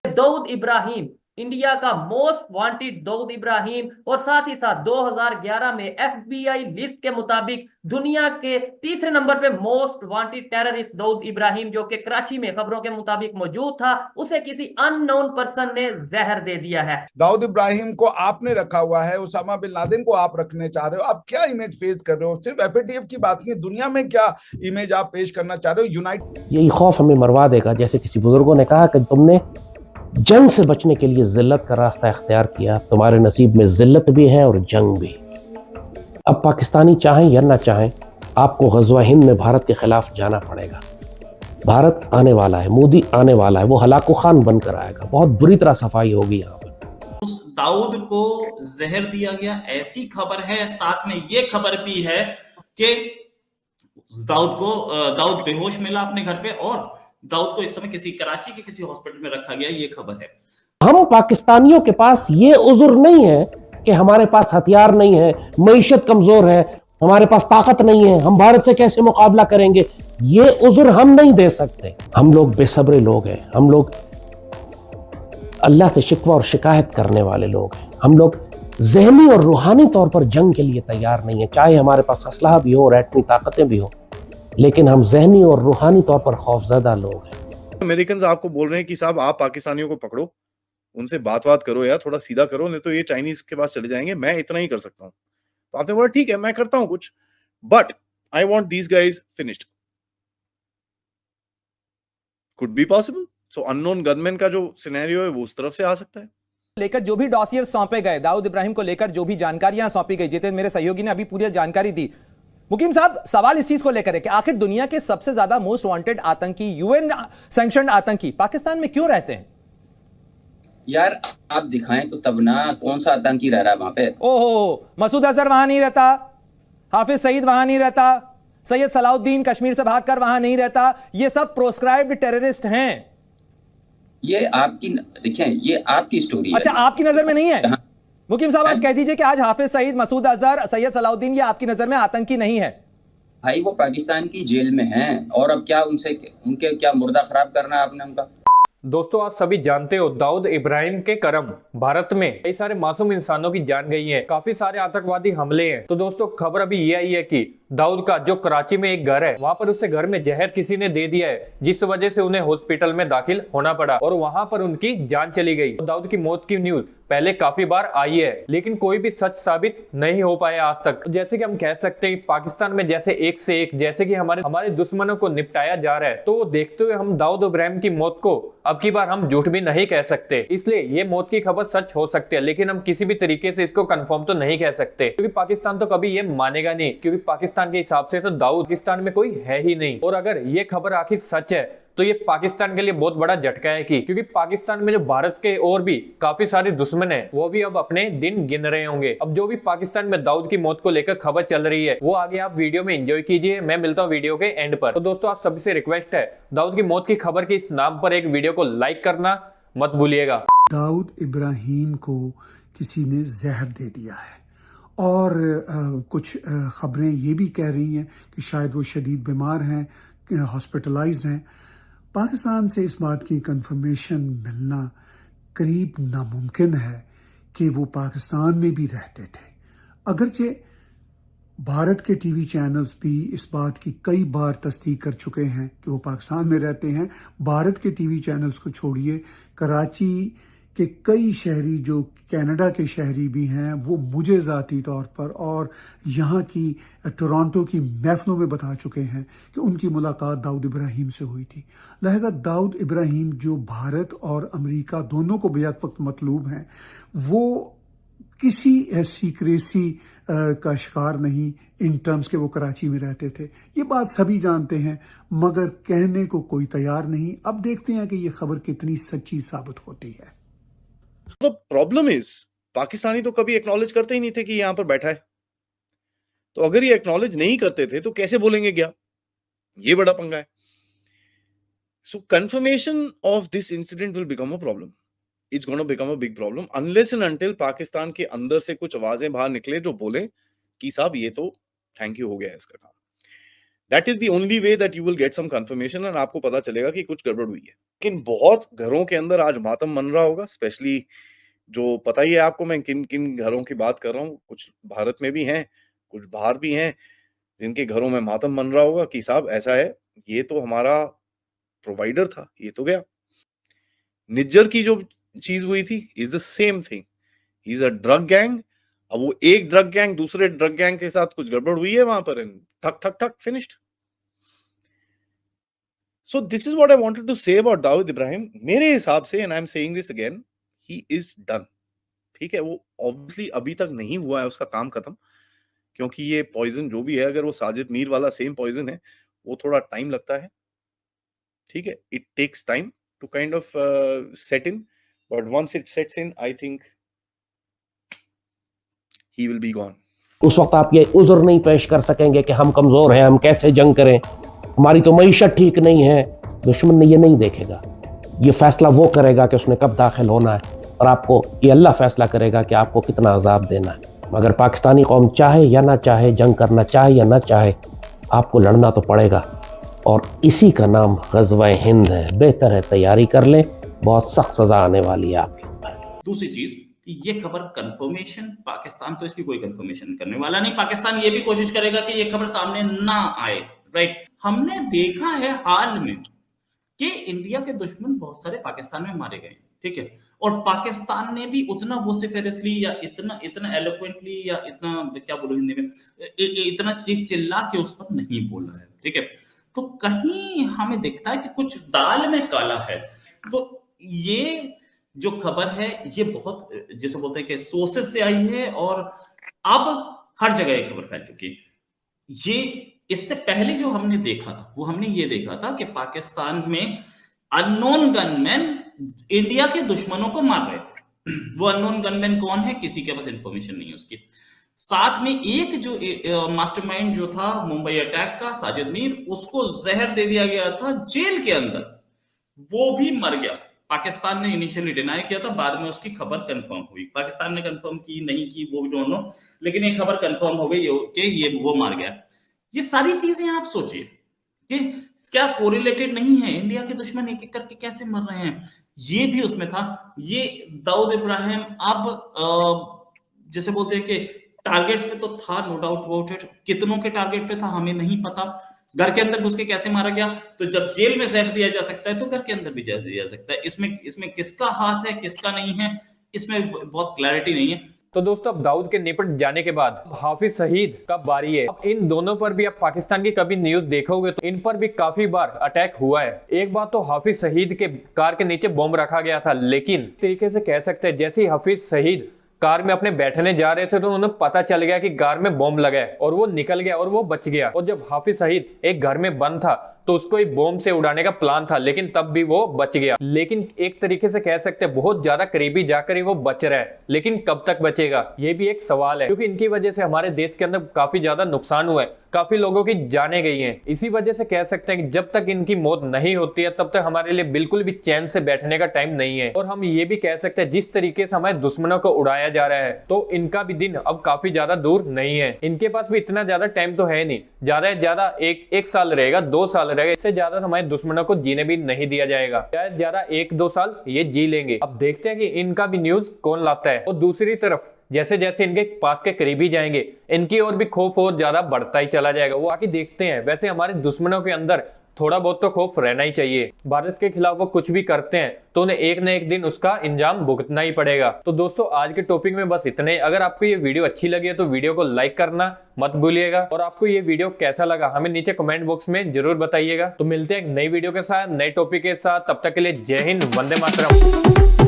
Dawood Ibrahim, India का most wanted Dawood Ibrahim, और साथ ही साथ 2011 में एफबीआई लिस्ट के मुताबिक दुनिया के तीसरे नंबर पे most wanted terrorist Dawood Ibrahim, जो कि कराची में खबरों के मुताबिक मौजूद था, उसे किसी अननोन पर्सन ने जहर दे दिया है। दाऊद इब्राहिम को आपने रखा हुआ है, उसामा बिन लादेन को आप रखने चाह रहे हो। आप क्या इमेज फेस कर रहे हो? सिर्फ एफएटीएफ की बात नहीं, दुनिया में क्या इमेज आप पेश करना चाह रहे हो? यूनाइटेड, यही खौफ हमें मरवा देगा। जैसे किसी बुजुर्गों ने कहा कि तुमने जंग से बचने के लिए जिल्लत का रास्ता इख्तियार किया, तुम्हारे नसीब में जिल्लत भी है और जंग भी। अब पाकिस्तानी चाहें या ना चाहें, आपको गज़वा हिंद में भारत के खिलाफ जाना पड़ेगा। भारत आने वाला है, मोदी आने वाला है, वो हलाको खान बनकर आएगा। बहुत बुरी तरह सफाई होगी यहाँ पर। उस दाऊद को जहर दिया गया, ऐसी खबर है। साथ में ये खबर भी है कि दाऊद बेहोश मिला अपने घर पे, और दाऊद को इस समय किसी कराची के किसी हॉस्पिटल में रखा गया, ये खबर है। हम पाकिस्तानियों के पास ये उज़ुर नहीं है कि हमारे पास हथियार नहीं है, मईशत कमजोर है, हमारे पास ताकत नहीं है, हम भारत से कैसे मुकाबला करेंगे। ये उज़ुर हम नहीं दे सकते। हम लोग बेसब्रे लोग हैं, हम लोग अल्लाह से शिकवा और शिकायत करने वाले लोग हैं। हम लोग ज़हनी और रूहानी तौर पर जंग के लिए तैयार नहीं है, चाहे हमारे पास असलहा भी हो और एटमी ताकतें भी हो, लेकिन हम ज़हनी और रूहानी तौर पर खौफजदा लोग हैं। अमेरिकन आपको बोल रहे हैं कि साहब आप पाकिस्तानियों को पकड़ो, उनसे बात करो यार, थोड़ा सीधा करो, नहीं तो ये चाइनीज के पास चले जाएंगे, मैं इतना ही कर सकता हूँ। तो आपने बोला ठीक है मैं करता हूँ कुछ, but I want these guys finished. Could be possible. So unknown gunman का जो सिनेरियो है वो उस तरफ से आ सकता है। लेकर जो भी डॉसियर सौंपे गए, दाऊद इब्राहिम को लेकर जो भी जानकारियां सौंपी गई, जितेंद्र मेरे सहयोगी ने अभी पूरी जानकारी दी। मुकीम साहब, सवाल इस चीज को लेकर है कि आखिर दुनिया के सबसे ज्यादा मोस्ट वांटेड आतंकी, यूएन सैंक्शन्ड आतंकी पाकिस्तान में क्यों रहते हैं? यार आप दिखाएं तो तब ना, कौन सा आतंकी रह रहा है वहां पे? ओहो, मसूद अजहर वहां नहीं रहता, हाफिज सईद वहां नहीं रहता, सैयद सलाउद्दीन कश्मीर से भागकर वहां नहीं रहता, ये सब प्रोस्क्राइब्ड टेररिस्ट हैं। ये आपकी, देखें, ये आपकी स्टोरी अच्छा, है। आपकी नजर में नहीं है? मुकीम साहब आज कह दीजिए कि आज हाफिज सईद, मसूद अजहर, सैयद सलाउद्दीन ये आपकी नजर में आतंकी नहीं है? भाई वो पाकिस्तान की जेल में हैं, और अब क्या उनके क्या मुर्दा खराब करना है आपने उनका? दोस्तों, आप सभी जानते हो दाऊद इब्राहिम के करम भारत में कई सारे मासूम इंसानों की जान गई है, काफी सारे आतंकवादी हमले हैं। तो दोस्तों, खबर अभी ये आई है कि दाऊद का जो कराची में एक घर है, वहां पर उससे घर में जहर किसी ने दे दिया है, जिस वजह से उन्हें हॉस्पिटल में दाखिल होना पड़ा और वहां पर उनकी जान चली गई। तो दाऊद की मौत की न्यूज पहले काफी बार आई है, लेकिन कोई भी सच साबित नहीं हो पाया आज तक। जैसे कि हम कह सकते हैं पाकिस्तान में जैसे एक से एक, जैसे कि हमारे दुश्मनों को निपटाया जा रहा है, तो देखते हुए हम दाऊद इब्राहिम की मौत को अब की बार हम झूठ भी नहीं कह सकते। इसलिए ये मौत की खबर सच हो सकती है, लेकिन हम किसी भी तरीके से इसको कंफर्म तो नहीं कह सकते, क्योंकि पाकिस्तान तो कभी ये मानेगा नहीं, क्योंकि पाकिस्तान के हिसाब से तो दाऊद पाकिस्तान में कोई है ही नहीं। और अगर ये खबर आखिर सच है तो ये पाकिस्तान के लिए बहुत बड़ा झटका है, क्योंकि पाकिस्तान में जो भारत के और भी काफी सारे दुश्मन हैं, वो भी अब अपने दिन गिन रहे होंगे। अब जो भी पाकिस्तान में दाऊद की मौत को लेकर खबर चल रही है, वो आगे आप वीडियो में एंजॉय कीजिए। मैं मिलता हूँ वीडियो के एंड पर। तो दोस्तों, आप सभी से रिक्वेस्ट है, दाऊद की मौत की खबर के इस नाम पर एक वीडियो को लाइक करना मत भूलिएगा। दाऊद इब्राहिम को किसी ने जहर दे दिया है, और कुछ खबरें ये भी कह रही हैं कि शायद वो शदीद बीमार हैं, हॉस्पिटलाइज हैं। पाकिस्तान से इस बात की कंफर्मेशन मिलना करीब नामुमकिन है कि वो पाकिस्तान में भी रहते थे। अगरचे भारत के टीवी चैनल्स भी इस बात की कई बार तस्दीक कर चुके हैं कि वो पाकिस्तान में रहते हैं। भारत के टीवी चैनल्स को छोड़िए, कराची के कई शहरी जो कनाडा के शहरी भी हैं, वो मुझे ज़ाती तौर पर और यहाँ की टोरंटो की महफिलों में बता चुके हैं कि उनकी मुलाकात दाऊद इब्राहिम से हुई थी। लिहाजा दाऊद इब्राहिम जो भारत और अमेरिका दोनों को बेहद वक्त मतलूब हैं, वो किसी सीक्रेसी का शिकार नहीं इन टर्म्स के वो कराची में रहते थे। ये बात सभी जानते हैं, मगर कहने को कोई तैयार नहीं। अब देखते हैं कि ये खबर कितनी सच्ची साबित होती है। The problem is, पाकिस्तानी तो कभी एक्नॉलेज करते ही नहीं थे कि यहां पर बैठा है, तो अगर ये एक्नॉलेज नहीं करते थे तो कैसे बोलेंगे क्या? ये बड़ा पंगा है। So confirmation of this incident will become a problem. It's gonna become a big problem unless and until Pakistan के अंदर से कुछ आवाजें बाहर निकले जो बोले कि साहब ये तो थैंक यू हो गया है इसका काम। That is the only way that you will get some confirmation and आपको पता चलेगा कि कुछ गड़बड़ हुई है। लेकिन बहुत घरों के अंदर आज मातम मन रहा होगा, स्पेशली जो पता ही है आपको मैं किन किन घरों की बात कर रहा हूँ। कुछ भारत में भी हैं, कुछ बाहर भी हैं, जिनके घरों में मातम मन रहा होगा कि साहब ऐसा है, ये तो हमारा प्रोवाइडर था, ये तो गया। निज्जर की जो चीज हुई थी is the same thing, he is a drug gang. अब वो एक ड्रग गैंग दूसरे ड्रग गैंग के साथ कुछ गड़बड़ हुई है वहां पर, ठक ठक ठक finished. So this is what I wanted to say about Dawood Ibrahim. मेरे हिसाब से, and I am saying this again, he is done. ठीक है, वो ऑब्वियसली अभी तक नहीं हुआ है उसका काम खत्म, क्योंकि ये पॉइजन जो भी है, अगर वो साजिद मीर वाला सेम पॉइजन है, वो थोड़ा टाइम लगता है। ठीक है, it takes time to kind of set in, but once it sets in I think he will be gone. उस वक्त आप ये उज़्र नहीं पेश कर सकेंगे कि हम कमज़ोर हैं, हम कैसे जंग करें, हमारी तो मईशत ठीक नहीं है। दुश्मन ने ये नहीं देखेगा, ये फैसला वो करेगा कि उसने कब दाखिल होना है, और आपको ये अल्लाह फैसला करेगा कि आपको कितना अजाब देना है। मगर पाकिस्तानी कौम चाहे या ना चाहे, जंग करना चाहे या ना चाहे, आपको लड़ना तो पड़ेगा, और इसी का नाम ग़ज़वा हिंद है। बेहतर है तैयारी कर लें, बहुत सख्त सज़ा आने वाली है आपके ऊपर। दूसरी चीज, ये खबर कंफर्मेशन, पाकिस्तान तो इसकी कोई कंफर्मेशन करने वाला नहीं। पाकिस्तान ये भी कोशिश करेगा कि ये खबर सामने ना आए, राइट। हमने देखा है हाल में कि इंडिया के दुश्मन बहुत सारे पाकिस्तान में मारे गए, ठीक है, और पाकिस्तान ने भी उतना वोसिफेरसली या इतना एलोक्वेंटली या इतना, क्या बोलो हिंदी में, इतना चीख चिल्ला के उस पर नहीं बोला है, ठीक है। तो कहीं हमें दिखता है कि कुछ दाल में काला है। तो ये जो खबर है ये बहुत, जैसे बोलते हैं कि सोर्सेस से आई है, और अब हर जगह ये खबर फैल चुकी है। ये इससे पहले जो हमने देखा था, वो हमने ये देखा था कि पाकिस्तान में अननोन गनमैन इंडिया के दुश्मनों को मार रहे थे। वो अननोन गनमैन कौन है, किसी के पास इंफॉर्मेशन नहीं है उसकी। साथ में एक जो मास्टरमाइंड जो था मुंबई अटैक का, साजिद मीर, उसको जहर दे दिया गया था जेल के अंदर, वो भी मर गया। पाकिस्तान ने इनिशियली डिनाई किया था, बाद में उसकी खबर कंफर्म हुई। पाकिस्तान ने कंफर्म की नहीं की वो भी डोंट नो, लेकिन ये खबर कंफर्म हो गई कि ये वो मार गया। ये सारी चीजें आप सोचिए कि क्या कोरिलेटेड नहीं है, इंडिया के दुश्मन एक एक करके कैसे मर रहे हैं, ये भी उसमें था। ये दाऊद इब्राहिम अब जैसे बोलते हैं कि टारगेट पे तो था, नो डाउट अबाउट इट। कितनों के टारगेट पे था हमें नहीं पता। घर के अंदर घुस के कैसे मारा गया, तो जब जेल में जहर दिया जा सकता है तो घर के अंदर भी जहर दिया जा सकता है। इसमें किसका हाथ है किसका नहीं है, इसमें बहुत क्लैरिटी नहीं है। तो दोस्तों, अब दाऊद के निपट जाने के बाद हाफिज सईद का बारी है। अब इन दोनों पर भी आप पाकिस्तान की कभी न्यूज देखोगे तो इन पर भी काफी बार अटैक हुआ है। एक बात तो हाफिज सईद के कार के नीचे बॉम्ब रखा गया था, लेकिन तरीके से कह सकते हैं जैसे ही हाफिज सईद कार में अपने बैठने जा रहे थे तो उन्हें पता चल गया कि कार में बॉम्ब लगा है, और वो निकल गया और वो बच गया। और जब हाफिज सईद एक घर में बंद था तो उसको एक बॉम्ब से उड़ाने का प्लान था, लेकिन तब भी वो बच गया। लेकिन एक तरीके से कह सकते हैं बहुत ज्यादा करीबी जाकर ही वो बच रहा है, लेकिन कब तक बचेगा ये भी एक सवाल है, क्योंकि इनकी वजह से हमारे देश के अंदर काफी ज्यादा नुकसान हुआ है, काफी लोगों की जानें गई हैं। इसी वजह से कह सकते हैं कि जब तक इनकी मौत नहीं होती है तब तक हमारे लिए बिल्कुल भी चैन से बैठने का टाइम नहीं है। और हम ये भी कह सकते हैं जिस तरीके से हमारे दुश्मनों को उड़ाया जा रहा है तो इनका भी दिन अब काफी ज्यादा दूर नहीं है। इनके पास भी इतना ज्यादा टाइम तो है नहीं, ज्यादा से ज्यादा एक साल रहेगा, 2 साल रहेगा, इससे ज्यादा हमारे दुश्मनों को जीने भी नहीं दिया जाएगा। ज्यादा से ज्यादा 1-2 साल ये जी लेंगे। अब देखते हैं कि इनका भी न्यूज कौन लाता है। और दूसरी तरफ जैसे जैसे इनके पास के करीबी जाएंगे इनकी और भी खौफ और ज्यादा बढ़ता ही चला जाएगा। वो आके देखते हैं। वैसे हमारे दुश्मनों के अंदर थोड़ा बहुत तो खौफ रहना ही चाहिए। भारत के खिलाफ वो कुछ भी करते हैं तो उन्हें एक न एक दिन उसका इंजाम भुगतना ही पड़ेगा। तो दोस्तों, आज के टॉपिक में बस इतने। अगर आपको ये वीडियो अच्छी लगी है तो वीडियो को लाइक करना मत भूलिएगा, और आपको ये वीडियो कैसा लगा हमें नीचे कमेंट बॉक्स में जरूर बताइएगा। तो मिलते हैं एक नई वीडियो के साथ, नए टॉपिक के साथ। तब तक के लिए जय हिंद, वंदे मातरम।